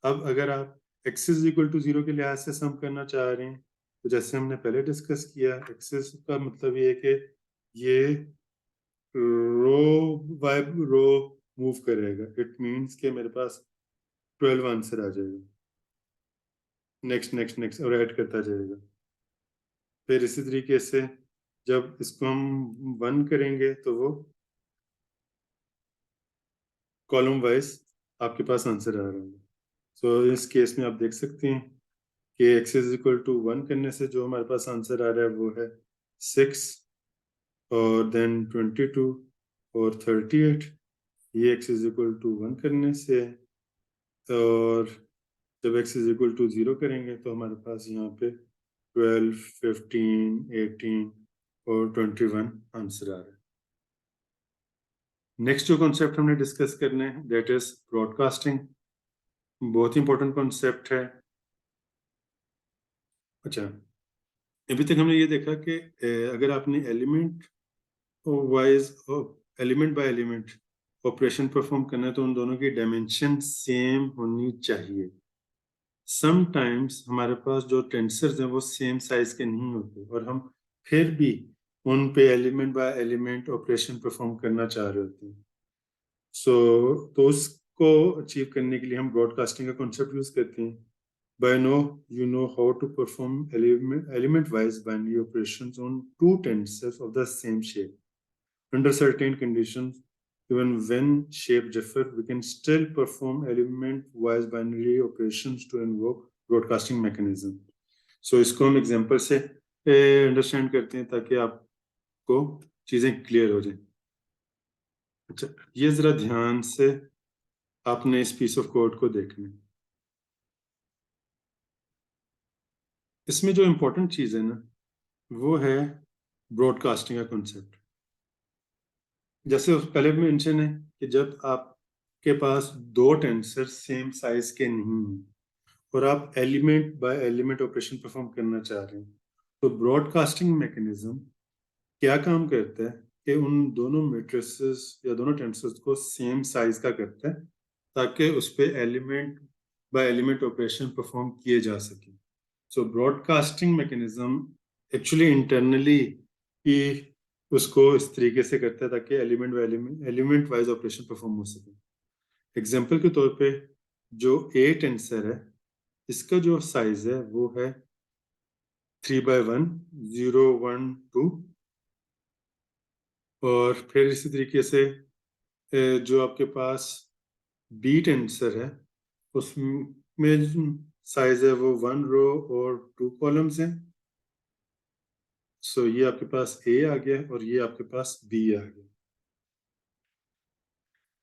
अब अगर आप x इज इक्वल टू 0 के लिहाज से सम करना चाह रहे हैं, तो जैसे हमने पहले डिस्कस किया, एक्सिस का मतलब ये है कि ये रो बाय रो मूव करेगा। इट मींस कि मेरे पास 12 आंसर आ जाएगा, नेक्स्ट नेक्स्ट नेक्स्ट और ऐड करता जाएगा। फिर इसी तरीके से जब इसको हम 1 करेंगे तो वो कॉलम वाइज आपके पास आंसर आ रहा है। सो इस केस में आप देख सकते हैं कि x इज इक्वल टू 1 करने से जो हमारे पास आंसर आ रहा है वो है 6, और देन 22 और 38। ये x इज इक्वल टू 1 करने से है, और जब x इज इक्वल टू 0 करेंगे तो हमारे पास यहाँ पे 12, 15, 18 और 21 आंसर आ रहा है। नेक्स्ट जो कॉन्सेप्ट हमने डिस्कस करने हैं दैट इज ब्रॉडकास्टिंग। बहुत ही इंपॉर्टेंट कॉन्सेप्ट है। अच्छा, अभी तक हमने ये देखा कि अगर आपने element wise element by element operation perform करना है तो उन दोनों की डायमेंशन सेम होनी चाहिए। समटाइम्स हमारे पास जो टेंसर्स हैं वो सेम साइज के नहीं होते, और हम फिर भी उन पे element by element operation perform करना चाह रहे होते हैं। तो उसको अचीव करने के लिए हम ब्रॉडकास्टिंग का कॉन्सेप्ट यूज करते हैं। By now, you know how to perform element-wise binary operations on two tensors of the same shape. Under certain conditions, even when shape differ, we can still perform element-wise binary operations to invoke broadcasting mechanism. So इसको हम example से understand करते हैं ताकि आपको चीजें clear हो जाए। अच्छा, ये जरा ध्यान से आपने इस पीस ऑफ कोड को देखना है। इसमें जो इम्पोर्टेंट चीज है ना वो है ब्रॉडकास्टिंग का कॉन्सेप्ट। जैसे पहले भी मेंशन है कि जब आपके पास दो टेंसर सेम साइज के नहीं हैं और आप element by element operation perform करना चाह रहे हैं, तो ब्रॉडकास्टिंग मैकेनिज्म क्या काम करता है कि उन दोनों मैट्रिसेस या दोनों टेंसर्स को सेम साइज का करता है ताकि उस पर element by element operation perform किए जा सके। सो ब्रॉडकास्टिंग मैकेनिज्म एक्चुअली इंटरनली ही उसको इस तरीके से करता है ताकि एलिमेंट वाइज ऑपरेशन परफॉर्म हो सके। एग्जाम्पल के तौर पे जो ए टेंसर है इसका जो साइज है वो है 3/1, 0, 1, 2। और फिर इसी तरीके से जो आपके पास बी टेंसर है उसमें साइज है वो 1 रो और 2 कॉलम्स हैं। सो ये आपके पास ए आ गया और ये आपके पास बी आ गया,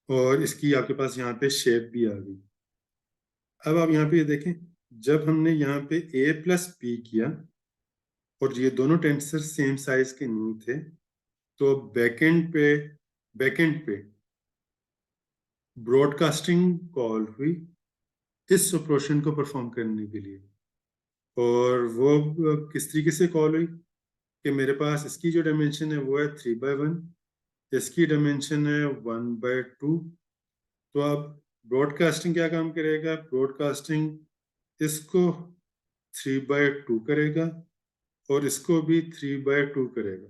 और इसकी आपके पास यहाँ पे शेप भी आ गई। अब आप यहाँ पे ये देखें, जब हमने यहाँ पे a प्लस बी किया और ये दोनों टेंसर सेम साइज के नहीं थे, तो बैकएंड पे ब्रॉडकास्टिंग कॉल हुई इस ऑपरेशन को परफॉर्म करने के लिए। और वो किस तरीके से कॉल हुई कि मेरे पास इसकी जो डायमेंशन है वो है 3/1, इसकी डायमेंशन है 1/2। तो अब ब्रॉडकास्टिंग क्या काम करेगा, ब्रॉडकास्टिंग इसको 3/2 करेगा और इसको भी 3/2 करेगा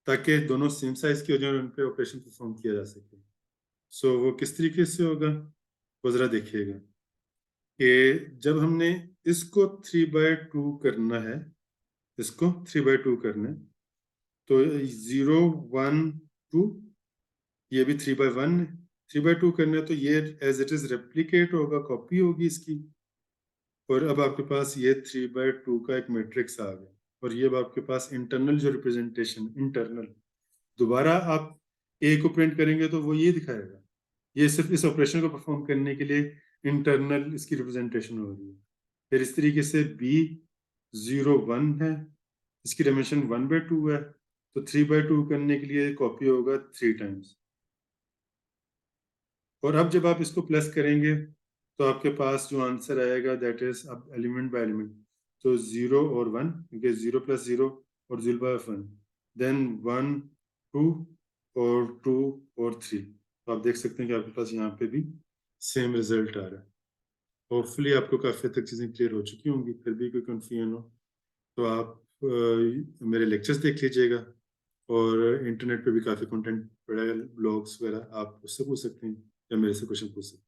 ताकि दोनों सेम साइज के हो जाए और उन पे ऑपरेशन परफॉर्म किया जा सके। सो वो किस तरीके से होगा वो जरा देखिएगा कि जब हमने इसको 3/2 करना है, इसको 3/2 करना है, तो 0, 1, 2, ये भी 3/1 है। 3/2 करना है तो ये एज इट इज रेप्लीकेट होगा, कॉपी होगी इसकी, और अब आपके पास ये 3/2 का एक मैट्रिक्स आ गया। और ये अब आपके पास इंटरनल जो रिप्रेजेंटेशन इंटरनल, दोबारा आप ए को प्रिंट करेंगे तो वो ये दिखाएगा। ये सिर्फ इस ऑपरेशन को परफॉर्म करने के लिए इंटरनल इसकी रिप्रेजेंटेशन हो रही है। फिर इस तरीके से B01 है, इसकी डायमेंशन 1/2 है, तो 3/2 करने के लिए कॉपी होगा 3 टाइम्स। और अब जब आप इसको प्लस करेंगे तो आपके पास जो आंसर आएगा दैट इज अब एलिमेंट बाय एलिमेंट, तो 0 और 1, क्योंकि 0 + 0 और 0 बाय 1, देन 1 2 और 2 और 3। तो आप देख सकते हैं कि आपके पास यहाँ पे भी सेम रिजल्ट आ रहा है। होपफुली आपको काफ़ी हद तक चीज़ें क्लियर हो चुकी होंगी। फिर भी कोई कन्फ्यूजन हो तो आप मेरे लेक्चर्स देख लीजिएगा, और इंटरनेट पे भी काफ़ी कंटेंट पड़ा है, ब्लॉग्स वगैरह, आप उससे पूछ सकते हैं या मेरे से क्वेश्चन पूछ सकते हैं।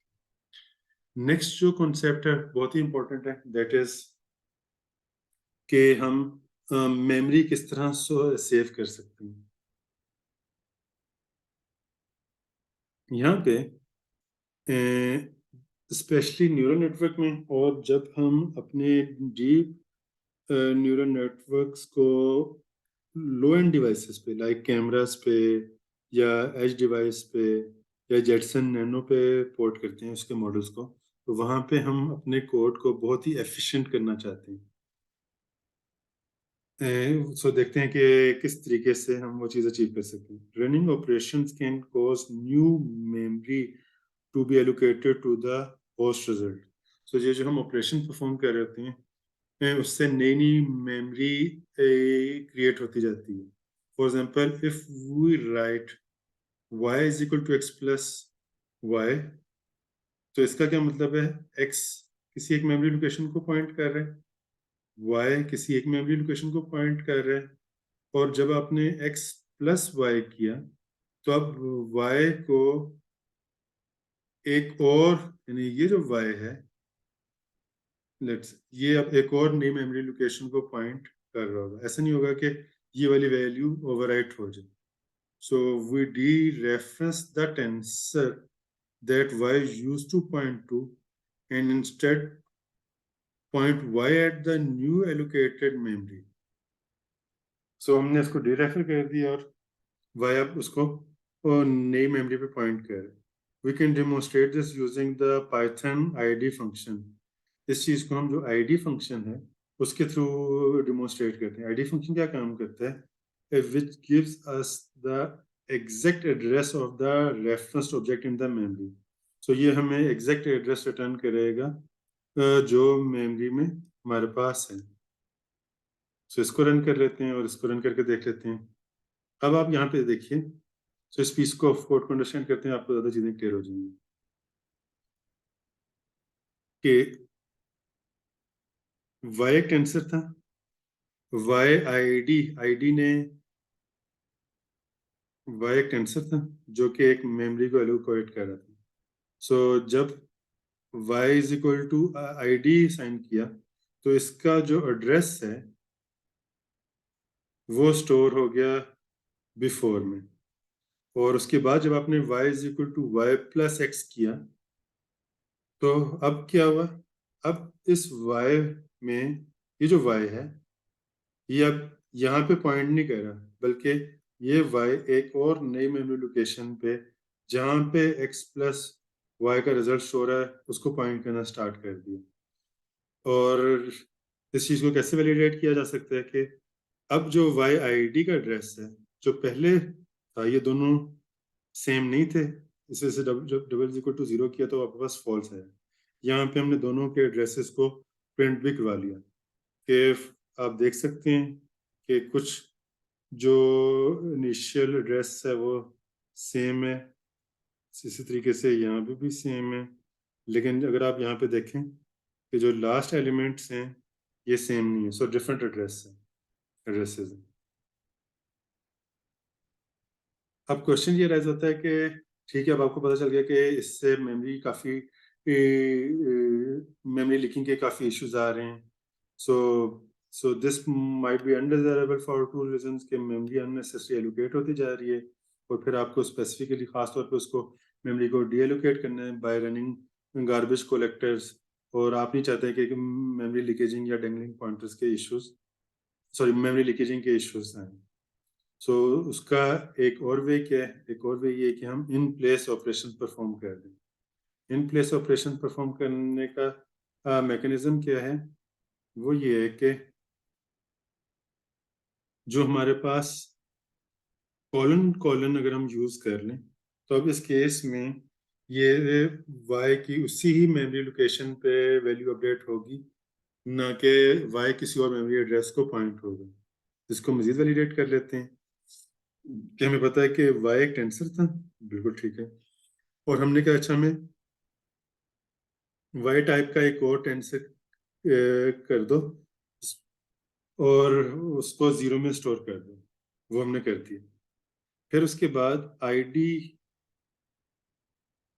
नेक्स्ट जो कॉन्सेप्ट है बहुत ही इंपॉर्टेंट है, दैट इज कि हम मेमोरी किस तरह सेव कर सकते हैं। यहाँ पे स्पेशली न्यूरल नेटवर्क में, और जब हम अपने डीप न्यूरल नेटवर्क्स को लो एंड डिवाइसेस पे लाइक कैमरास पे या एज डिवाइस पे या जेटसन नैनो पे पोर्ट करते हैं उसके मॉडल्स को, तो वहाँ पे हम अपने कोड को बहुत ही एफिशिएंट करना चाहते हैं। सो देखते हैं कि किस तरीके से हम वो चीज़ अचीव कर सकते हैं। Running operations can cause new memory to be allocated to the host result. So ये जो हम ऑपरेशन परफॉर्म कर रहे होते हैं उससे नई नई मेमोरी क्रिएट होती जाती है। For example if we write y is equal to x plus y, तो इसका क्या मतलब है, x किसी एक मेमोरी लोकेशन को पॉइंट कर रहा है, y किसी एक मेमोरी लोकेशन को पॉइंट कर रहा है, और जब आपने x प्लस वाई किया तो अब y को एक और, यानी ये जो y है, लेट्स ये अब एक और नई मेमोरी लोकेशन को पॉइंट कर रहा होगा। ऐसा नहीं होगा कि ये वाली वैल्यू ओवरराइट हो जाए। So we dereference the tensor that y used to point to and instead point y at the new allocated memory. सो हमने इसको डीरेफर कर दिया और y अब उसको नई मेमोरी पे पॉइंट कर रहे हैं। We can demonstrate this using the Python id function. इस चीज को हम जो id फंक्शन है उसके थ्रू डेमोन्स्ट्रेट करते हैं। id फंक्शन क्या काम करता है, which gives us the exact address of the referenced object in the memory. So ये हमें एग्जैक्ट एड्रेस रिटर्न करेगा जो मेमोरी में हमारे पास है। सो इसको रन कर लेते हैं और इसको रन करके देख लेते हैं। अब आप यहाँ पे देखिए, सो इस पीस को कोड को अंडरस्टैंड करते हैं, आपको ज्यादा चीजें क्लियर हो जाएंगी कि y एक टेंसर था, id ने y एक टेंसर था जो कि एक मेमोरी को एलोकेट कर रहा था। सो जब y is equal to id sign किया तो इसका जो एड्रेस है वो स्टोर हो गया बिफोर में, और उसके बाद जब आपने y is equal to y plus x किया तो अब क्या हुआ, अब इस y में ये जो y है ये अब यहाँ पे पॉइंट नहीं कर रहा, बल्कि ये y एक और नई मेमोरी लोकेशन पे जहाँ पे x प्लस वाई का रिजल्ट शो रहा है उसको पॉइंट करना स्टार्ट कर दिया। और इस चीज़ को कैसे वैलिडेट किया जा सकता है कि अब जो y id का एड्रेस है जो पहले था, ये दोनों सेम नहीं थे, इसे से जब डबल इक्वल टू 0 किया तो आपके पास फॉल्स है। यहाँ पे हमने दोनों के एड्रेसेस को प्रिंट भी करवा लिया कि आप देख सकते हैं कि कुछ जो इनिशियल एड्रेस है वो सेम है, इसी तरीके से यहाँ पे भी सेम है, लेकिन अगर आप यहाँ पे देखें कि जो लास्ट एलिमेंट्स हैं ये सेम नहीं है, सो डिफरेंट एड्रेसेस हैं। अब क्वेश्चन ये राइज होता है कि ठीक है, अब आपको पता चल गया कि इससे मेमोरी काफ़ी मेमोरी लीकिंग के काफ़ी इश्यूज आ रहे हैं। So so this might be undesirable for two reasons कि मेमोरी अननेसेसरी एलोकेट होती जा रही है, और फिर आपको स्पेसिफिकली खास तौर पे उसको मेमोरी को डी एलोकेट करना है बाय रनिंग गार्बेज कलेक्टर्स, और आप नहीं चाहते कि मेमोरी लीकेजिंग या डेंगलिंग पॉइंटर्स के इश्यूज, सॉरी मेमोरी लीकेजिंग के इश्यूज आए। सो उसका एक और वे क्या है, एक और वे ये कि हम इन प्लेस ऑपरेशन परफॉर्म कर दें। इन प्लेस ऑपरेशन परफॉर्म करने का मैकेनिज्म क्या है, वो ये है कि जो हमारे पास कॉलन कॉलन अगर हम यूज कर लें, तो अब इस केस में ये y की उसी ही मेमोरी लोकेशन पे वैल्यू अपडेट होगी, ना कि y किसी और मेमोरी एड्रेस को पॉइंट होगा। इसको मजीद वैलिडेट कर लेते हैं कि हमें पता है कि y एक टेंसर था, बिल्कुल ठीक है, और हमने क्या, अच्छा हमें y टाइप का एक और टेंसर कर दो और उसको 0 में स्टोर कर दो, वो हमने कर दिया। फिर उसके बाद id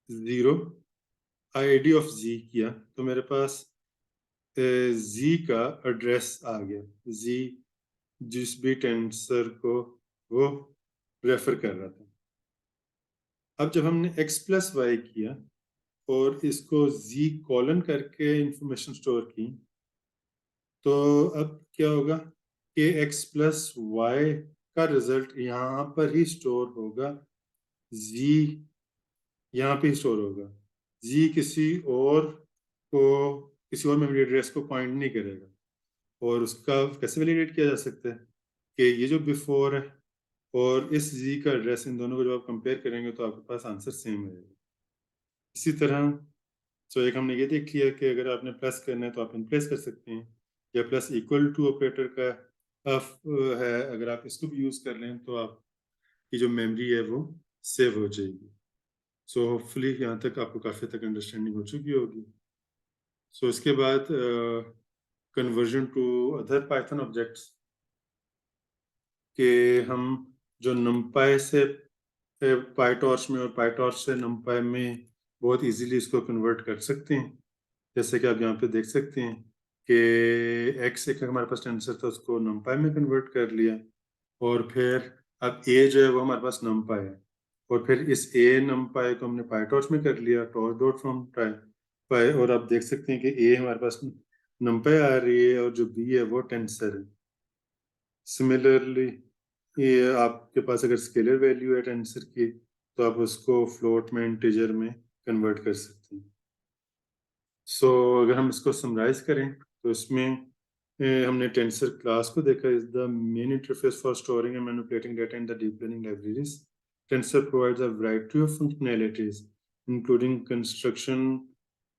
0 id ऑफ z किया, तो मेरे पास z का एड्रेस आ गया, z जिस भी टेंसर को वो रेफर कर रहा था। अब जब हमने x प्लस वाई किया और इसको z कॉलन करके इंफॉर्मेशन स्टोर की, तो अब क्या होगा कि x प्लस वाई का रिजल्ट यहाँ पर ही स्टोर होगा, z यहाँ पे स्टोर होगा, z किसी और मेमोरी एड्रेस को पॉइंट नहीं करेगा। और उसका कैसे वैलिडेट किया जा सकता है कि ये जो बिफोर है और इस z का एड्रेस, इन दोनों को जब आप कंपेयर करेंगे तो आपके पास आंसर सेम रहेगा। इसी तरह एक हमने ये देख लिया कि अगर आपने प्लस करना है तो आप इन प्लेस कर सकते हैं, या प्लस इक्वल टू ऑपरेटर का है, अगर आप इसको भी यूज कर लें तो आपकी जो मेमोरी है वो सेव हो जाएगी। होपफुली यहाँ तक आपको काफ़ी तक अंडरस्टैंडिंग हो चुकी होगी। इसके बाद conversion to other Python objects के हम जो numpy से पाईटॉर्च में और पाईटॉर्च से numpy में बहुत इजीली इसको कन्वर्ट कर सकते हैं। जैसे कि आप यहाँ पे देख सकते हैं कि x एक हमारे पास टेंसर था, उसको numpy में कन्वर्ट कर लिया, और फिर अब a जो है वो हमारे पास numpy है, और फिर इस a numpy को हमने पाईटॉर्च में कर लिया, torch डॉट फ्रॉम पाई, और आप देख सकते हैं कि a हमारे पास numpy आ रही है और जो b है वो टेंसर है। सिमिलरली ये आपके पास अगर स्केलर वैल्यू है टेंसर की, तो आप उसको फ्लोट में, इंटीजर में कन्वर्ट कर सकते हैं। अगर हम इसको समराइज करें तो इसमें हमने टेंसर क्लास को देखा, is the main interface for storing and manipulating data in the deep learning libraries. Tensor provides a variety of functionalities including construction,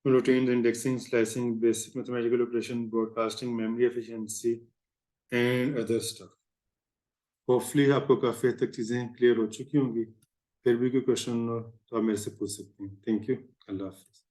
routines, indexing, slicing, basic mathematical operation, broadcasting, memory efficiency, and other stuff. Hopefully आपको काफ़ी हद तक चीज़ें clear हो चुकी होंगी। फिर भी कोई क्वेश्चन हो तो आप मेरे से पूछ सकते हैं। Thank you. अल्लाह हाफिज़।